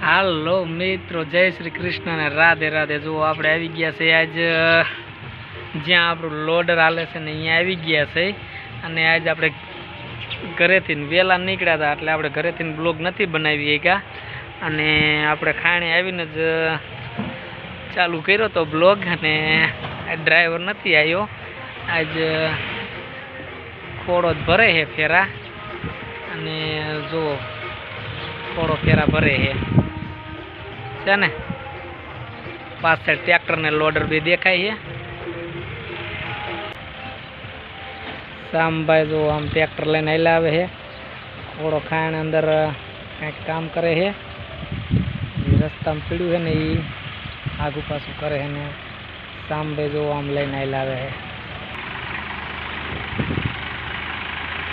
હાલો મિત્રો, જય શ્રી કૃષ્ણ ને રાધે રાધે। જો આપણે આવી ગયા છે આજ જ્યાં આપણું લોડર હાલે છે ને અહીંયા આવી ગયા છે। અને આજ આપણે ઘરેથી વહેલા નીકળ્યા હતા એટલે આપણે ઘરેથી બ્લોગ નથી બનાવી શક્યા। અને આપણે ખાણે આવીને જ ચાલુ કર્યો તો બ્લોગ। અને ડ્રાઈવર નથી આવ્યો, આજ ખોડો જ ભરે છે ફેરા। અને જો ખોડો ફેરા ભરે છે ને પાછળ ટ્રેક્ટર ને લોડર બે દેખાય છે। શામભાઈ જો આમ ટ્રેક્ટર લઈને આવેલા આવે છે, ખોડો ખાણ અંદર કંઈક કામ કરે છે, રસ્તામાં પીડ્યું છે ને એ આગુ પાછું કરે છે ને શામભાઈ જો આમ લઈને આવેલા આવે છે।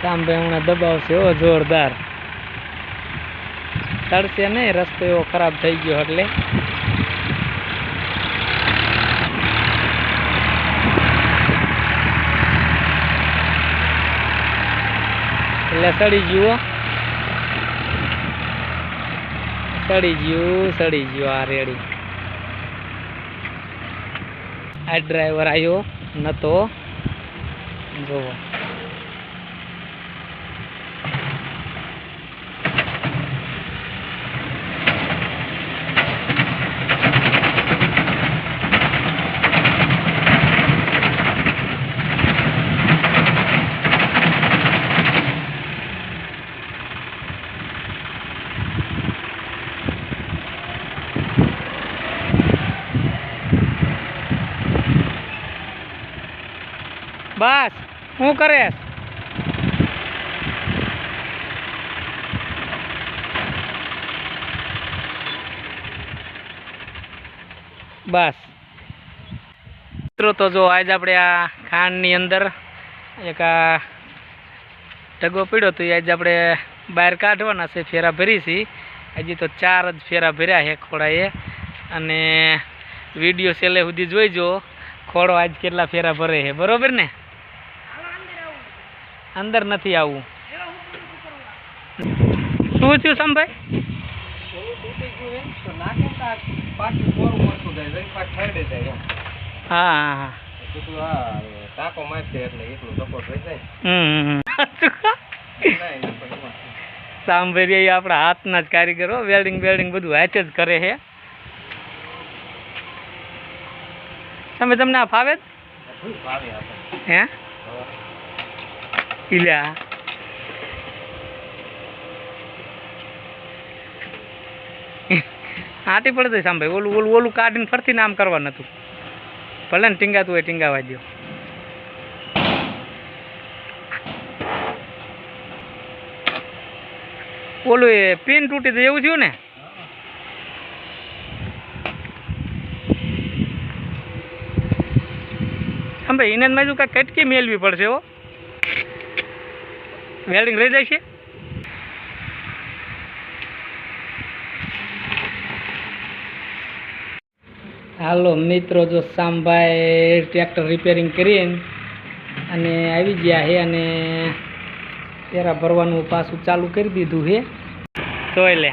શામભાઈ હમણાં દબાવશે હો જોરદાર, ચડશે નહીં, રસ્તો એવો ખરાબ થઈ ગયો એટલે સડી ગયું આ રેડી। આ ડ્રાઈવર આવ્યો નતો, જોવો બસ શું કરે? બસ મિત્રો, તો જો આજ આપણે આ ખાંડની અંદર એક આ ઢગો પડ્યો તો આજ આપણે બહાર કાઢવાના છે, ફેરા ભરી છે। હજી તો 4 જ ફેરા ભર્યા છે ખોડાએ। અને વિડીયો છેલ્લે સુધી જોઈજો, ખોડો આજ કેટલા ફેરા ભરે છે, બરોબર ને? અંદર નથી આવવું। શું થયું શામભાઈ? હા શામભાઈ આપણા હાથના જ કારીગરો, વેલ્ડિંગ બધું હાથે જ કરે છે। તમે તમને આ ફાવે હે ઇલ્યા? આટી પડે શામભાઈ, ઓલું કાઢીને ફરતી નામ કરવા નતું, ભલે ને ટીંગાતું હોય ટીંગાવા દો। ઓલું એ પિન તૂટી તો એવું થયું ને? શામભાઈ એને બાજુ કાંઈ કટકી મેળવી પડશે હો, વેલ્ડિંગ રહી જાય છે। હાલો મિત્રો, જો શામભાઈ ટ્રેક્ટર રિપેરિંગ કરીને અને આવી ગયા છે અને ફેરા ભરવાનું પાછું ચાલુ કરી દીધું છે। જોઈ લે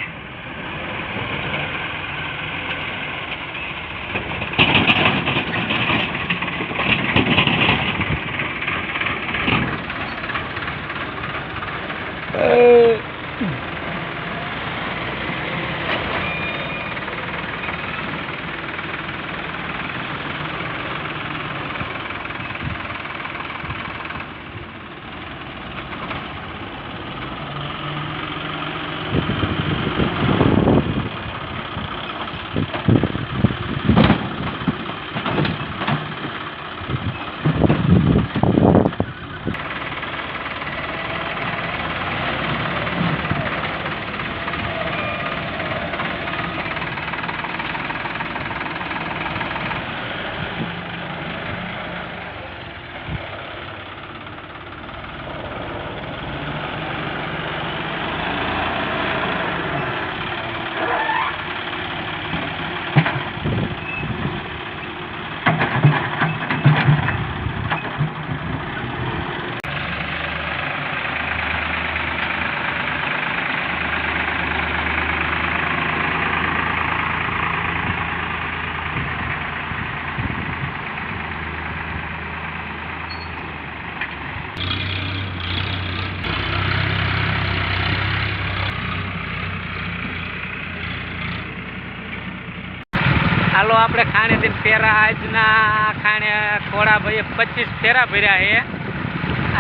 હાલો આપણે ખાણેથી ફેરા આજના ખાણે ખોડાભાઈએ 25 ફેરા ભર્યા છે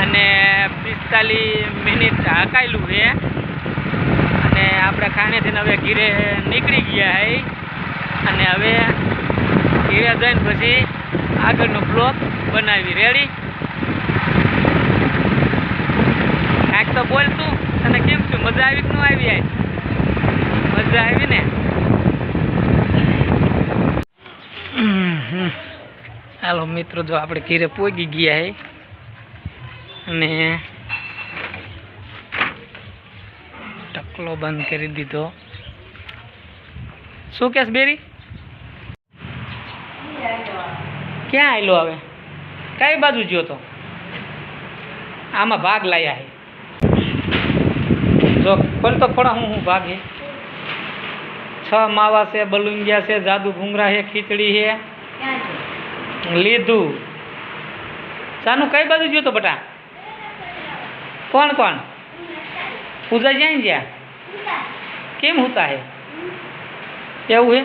અને 45 મિનિટ હાકાયેલું છે અને આપણે ખાણેથી હવે ઘીરે નીકળી ગયા છે અને હવે ઘીરે જઈને પછી આગળનો બ્લોગ બનાવી. રેડી? કાંઈક તો બોલ તું, તને કેમ છું? મજા આવી કે ન આવી? આજ મજા આવી ને? હાલો મિત્રો, જો આપણે ઘીરે પહોંચી ગયા છે અને ઢકલો બંધ કરી દીધો. શું કેસ બેરી? ક્યાં આવેલો? હવે કઈ બાજુ ગયો તો? આમાં ભાગ લાયા છે. જો ખોલ તો ખોડા. હું ભાગ છે? 6 માવા છે, બલુંગિયા છે, જાદુ ભૂંગરા છે, ખીચડી છે. લીધું. ચાનું કઈ બાજુ ગયો તો બટા? કોણ કોણ? પૂજા જાય ગયા? કેમ હોતા હે? એવું હે?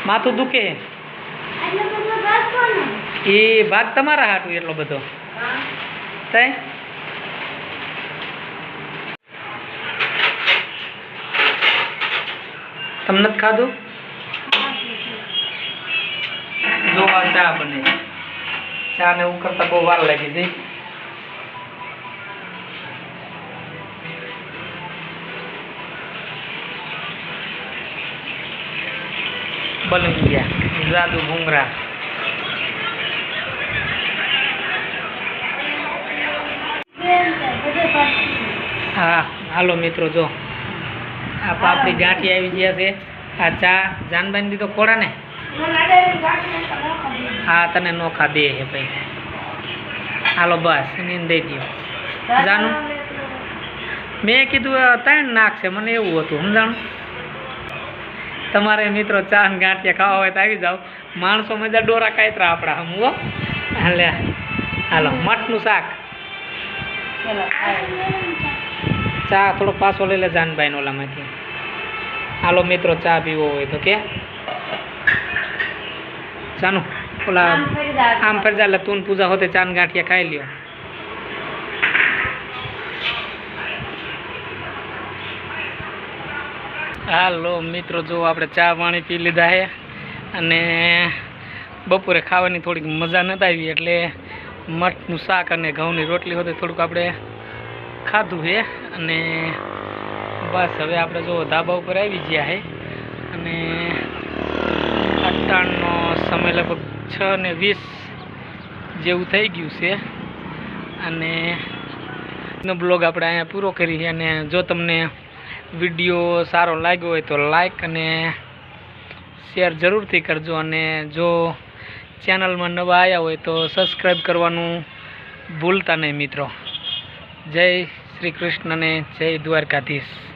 માથું દુખે? એ ભાગ તમારા હાટું એટલો બધો? તઈ તમને નથી ખાધું? જો આ ચા બને. ચા ને ઉકળતા બહુ વાર લાગી છે. બલુંગિયા, જાદુ ભૂંગરા. હા હાલો મિત્રો, જો આ પાપડી ગાંઠી આવી ગયા છે. આ ચા જાનબાઈ દીધો ખોડા ને? હા તને નો ખાધે હે ભાઈ. હાલો બસ એને દઈ દો. જાનું મેં કીધું 3 નાખશે, મને એવું હતું સમજાણું. તમારે મિત્રો ચા ને ગાંઠિયા ખાવા હોય તો આવી જાઓ. માણસો મજા ડોરા કાયતરા આપણા હમવો. એટલે હાલો મઠનું શાક. ચા થોડો પાછો લઈ લે જાનભાઈ ઓલામાંથી. હાલો મિત્રો, ચા પીવો હોય તો કે ચાનું ઓલા આમ ફરજા એટલે તું પૂજા હોતે ચાન ગાંઠિયા ખાઈ લ્યો. હાલો મિત્રો, જો આપણે ચા પાણી પી લીધા છે અને બપોરે ખાવાની થોડીક મજા નથી આવી એટલે મઠનું શાક અને ઘઉંની રોટલી હોતે થોડુંક આપણે ખાધું છે અને બસ હવે આપણે જો ધાબા ઉપર આવી ગયા છે અને અટાણનો સમય લગભગ 6:20 જેવું થઈ ગયું છે અને નો બ્લોગ આપણે અહીંયા પૂરો કરી. અને જો તમને વિડીયો સારો લાગ્યો હોય તો લાઈક અને શેર જરૂરથી કરજો અને જો ચેનલમાં નવા આવ્યા હોય તો સબસ્ક્રાઈબ કરવાનું ભૂલતા નહીં મિત્રો. જય શ્રી કૃષ્ણ ને જય દ્વારકાધીશ.